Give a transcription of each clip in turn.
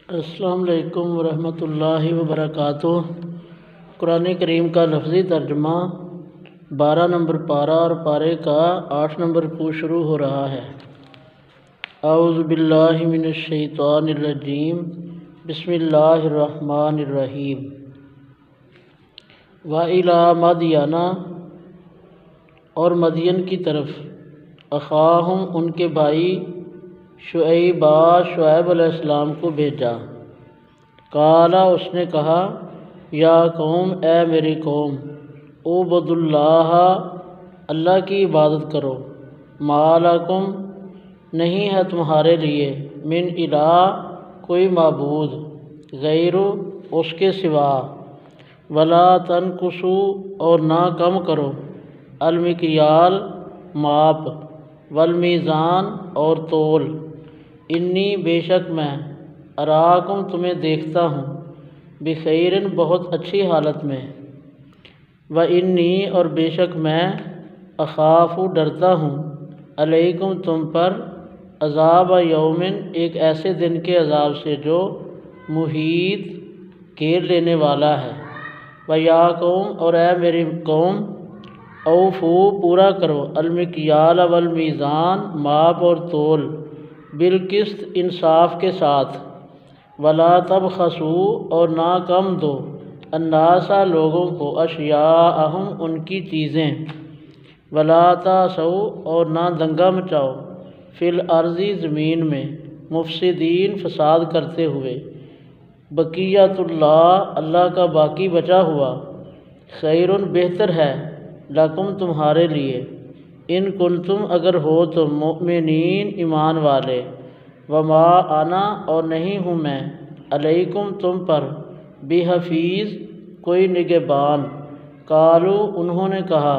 السلام علیکم ورحمۃ اللہ وبرکاتہ۔ قرآن کریم کا لفظی ترجمہ 12 نمبر پارہ اور پارے کا 8 نمبر کو شروع ہو رہا ہے۔ اعوذ باللہ من الشیطان الرجیم، بسم اللہ الرحمن الرحیم۔ وَإِلَىٰ مَدْيَنَ، اور مدین کی طرف، اخاہم ان کے بھائی شعیب علیہ السلام کو بھیجا۔ قالا اس نے کہا، یا قوم اے میری قوم، اعبدوا اللہ اللہ کی عبادت کرو، ما لکم نہیں ہے تمہارے لیے، من الہ کوئی معبود، غیر اس کے سوا، ولا تنقصوا اور نہ کم کرو، المکیال ماپ، والمیزان اور تول، انی بے شک میں، اراکم تمہیں دیکھتا ہوں، بخیر بہت اچھی حالت میں، وانی اور بے شک میں، اخاف ڈرتا ہوں، علیکم تم پر، عذاب یومن ایک ایسے دن کے عذاب سے جو محیط گھیر لینے والا ہے۔ ویا قوم اور اے میری قوم، اوفو پورا کرو، المکیال والمیزان ماپ اور تول، بالقسط انصاف کے ساتھ، ولا تبخسوا اور نہ کم دو، الناس لوگوں کو، اشیاءہم ان کی چیزیں، ولا تعثوا اور نہ دنگا مچاؤ، فی الارض زمین میں، مفسدین فساد کرتے ہوئے، بقیت اللہ اللہ کا باقی بچا ہوا، خیر بہتر ہے، لکم تمہارے لیے، ان کنتم اگر ہو تم، مؤمنین ایمان والے، وما انا اور نہیں ہوں میں، علیکم تم پر، بحفیظ کوئی نگہبان۔ قالو انہوں نے کہا،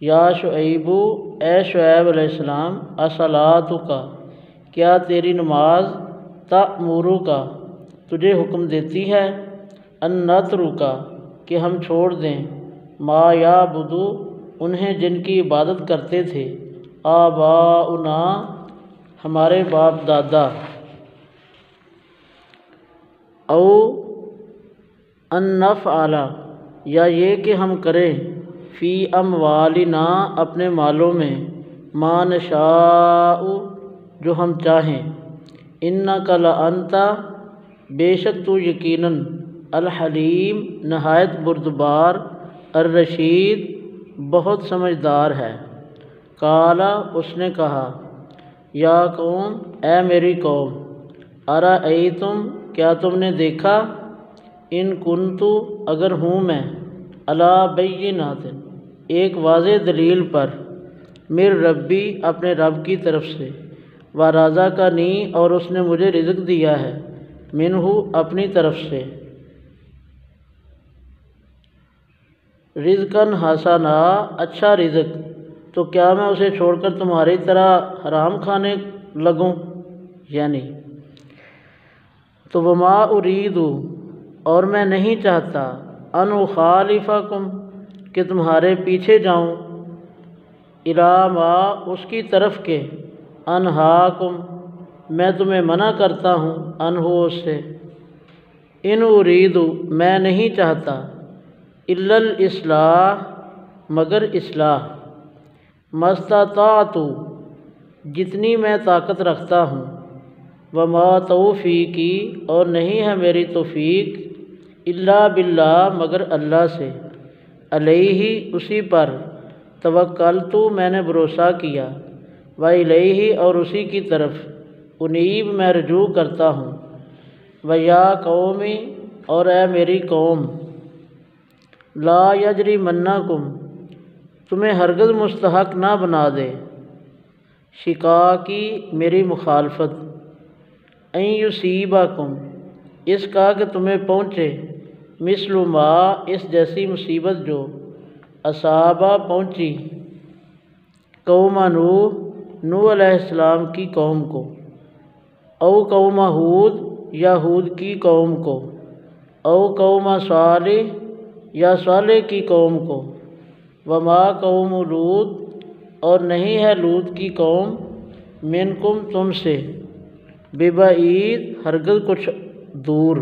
یا شعیب اے شعیب علیہ السلام، اصلاتک کیا تیری نماز، تأمرک تجھے حکم دیتی ہے، ان نترک کہ ہم چھوڑ دیں، ما یعبد انہیں جن کی عبادت کرتے تھے، آباؤنا ہمارے باپ دادا، او ان نفعل یا یہ کہ ہم کریں، فی اموالنا اپنے مالوں میں، ما نشاء جو ہم چاہیں، انک لانت بے شک تو یقیناً، الحلیم نہایت بردبار، الرشید بہت سمجھدار ہے۔ قالا اس نے کہا، یا قوم اے میری قوم، ارأیتم کیا تم نے دیکھا، ان کنتو اگر ہوں میں، علی بینۃ ایک واضح دلیل پر، من ربی اپنے رب کی طرف سے، ورزقنی اور اس نے مجھے رزق دیا ہے، منہ اپنی طرف سے، رزقاً حسنا اچھا رزق، تو کیا میں اسے چھوڑ کر تمہاری طرح حرام کھانے لگوں، یعنی تو وما ارید اور میں نہیں چاہتا، ان اخالفکم کہ تمہارے پیچھے جاؤں، الی ما اس کی طرف کے، انہاکم میں تمہیں منع کرتا ہوں، انہو اس سے، ان ارید میں نہیں چاہتا، الا الاصلاح مگر اصلاح، ما استطعت جتنی میں طاقت رکھتا ہوں، وما توفیقی اور نہیں ہے میری توفیق، الا باللہ مگر اللہ سے، علیہ اسی پر، توکلت میں نے بھروسہ کیا، والیہ اور اسی کی طرف، انیب میں رجوع کرتا ہوں، ویا قومی اور اے میری قوم، لا یجرمنکم تمہیں ہرگز مستحق نہ بنا دے، شقاقی میری مخالفت، ان یصیبکم اس کا کہ تمہیں پہنچے، مثل ما اس جیسی مصیبت جو، اصابہ پہنچی، قوم نوح علیہ السلام کی قوم کو، او قوم ہود یا ہود کی قوم کو، او قوم صالح یا صالح کی قوم کو، وما قوم لوط اور نہیں ہے لوط کی قوم، منکم تم سے، ببعید ہرگز کچھ دور۔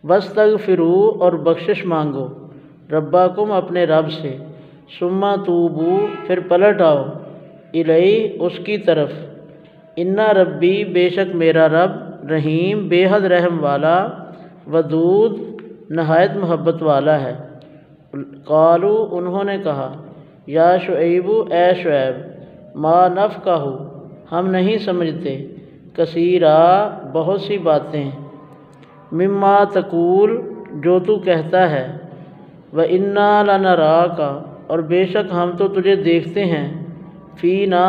وَاسْتَغْفِرُوا اور بخشش مانگو ربکم اپنے رب سے، ثم توبوا پھر پلٹ آؤ، الیہ اس کی طرف، ان ربی بے شک میرا رب رحیم بے حد رحم والا، ودود نہایت محبت والا ہے۔ قالوا انہوں نے کہا، یا شعیب اے شعیب، ما نفقہ ہم نہیں سمجھتے، کثیرا بہت سی باتیں، مما تقول جو تو کہتا ہے، وَإِنَّا لَنَرَاكَ اور بے شک ہم تو تجھے دیکھتے ہیں، فینا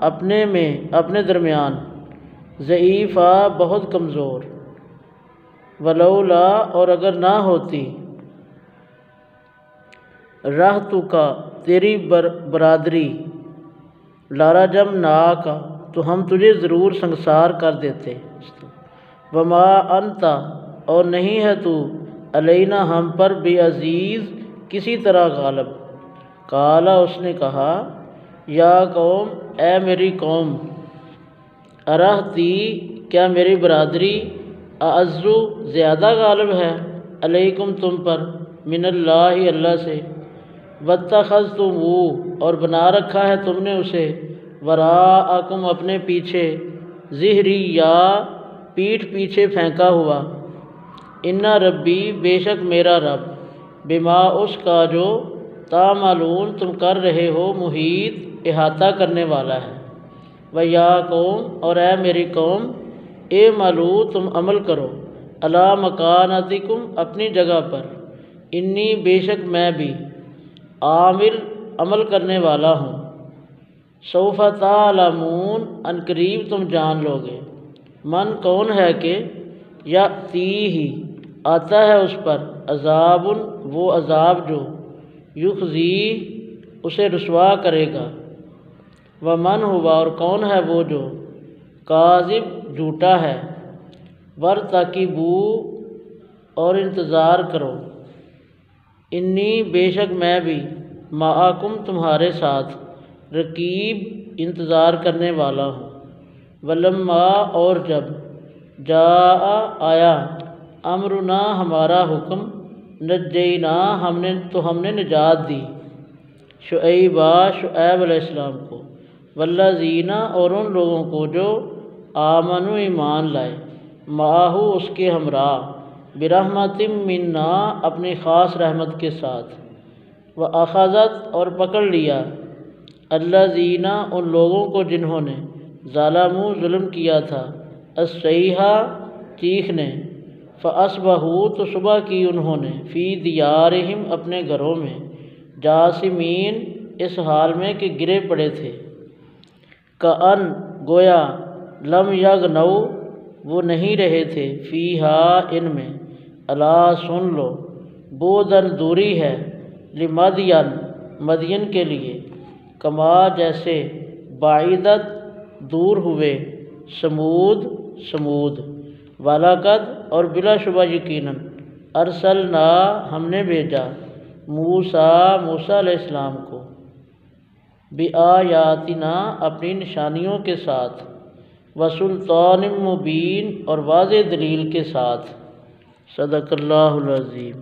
اپنے میں اپنے درمیان، ضعیفا بہت کمزور، ولولا اور اگر نہ ہوتی، رہتک تیری برادری، لرجمناک تو ہم تجھے ضرور سنگسار کر دیتے، وما انت اور نہیں ہے تو، علینا ہم پر بے عزیز کسی طرح غالب۔ قال اس نے کہا، یا قوم اے میری قوم، ارہتی کیا میری برادری، اعز زیادہ غالب ہے، علیکم تم پر، من اللہ اللہ سے، واتخذتموہ اور بنا رکھا ہے تم نے اسے، وراءکم اپنے پیچھے، ظہریا پیٹھ پیچھے پھینکا ہوا، ان ربی بے شک میرا رب، بما اس کا جو، تعملون تم کر رہے ہو، محیط احاطہ کرنے والا ہے۔ ویا قوم اور اے میری قوم، اعملو تم عمل کرو، علی مکانتکم اپنی جگہ پر، انی بے شک میں بھی، عامل عمل کرنے والا ہوں، سوف تعلمون ان قریب تم جان لو گے، من کون ہے کہ، یاتیہ آتا ہے اس پر، عذاب وہ عذاب جو، یخزیہ اسے رسوا کرے گا، ومن ہوا اور کون ہے وہ جو، کاذب جھوٹا ہے، وارتقبوا اور انتظار کرو، انی بے شک میں بھی، معکم تمہارے ساتھ، رقیب انتظار کرنے والا ہوں۔ ولما اور جب، جاء آیا، امرنا ہمارا حکم، نجینا ہم نے نجات دی، شعیبا شعیب علیہ السلام کو، والذین اور ان لوگوں کو جو، آمنوا ایمان لائے، معہ اس کے ہمراہ، برحمت منا اپنی خاص رحمت کے ساتھ، وأخذت اور پکڑ لیا، الذین ان لوگوں کو جنہوں نے، ظلموا ظلم کیا تھا، الصیحہ چیخ نے، فاصبحوا تو صبح کی انہوں نے، فی دیارہم اپنے گھروں میں، جاثمین اس حال میں کہ گرے پڑے تھے، کأن گویا، لم یغنوا وہ نہیں رہے تھے، فیہا ان میں، الا سن لو، بعداً دوری ہے، لمدین مدین کے لیے، کما جیسے، بعیدت دور ہوئے، سمود، وَلَقَدْ اور بلا شبہ یقیناً، ارسلنا ہم نے بھیجا، موسیٰ علیہ السلام کو، بآیاتنا اپنی نشانیوں کے ساتھ، وسلطان مبین اور واضح دلیل کے ساتھ، صدق اللہ العظیم۔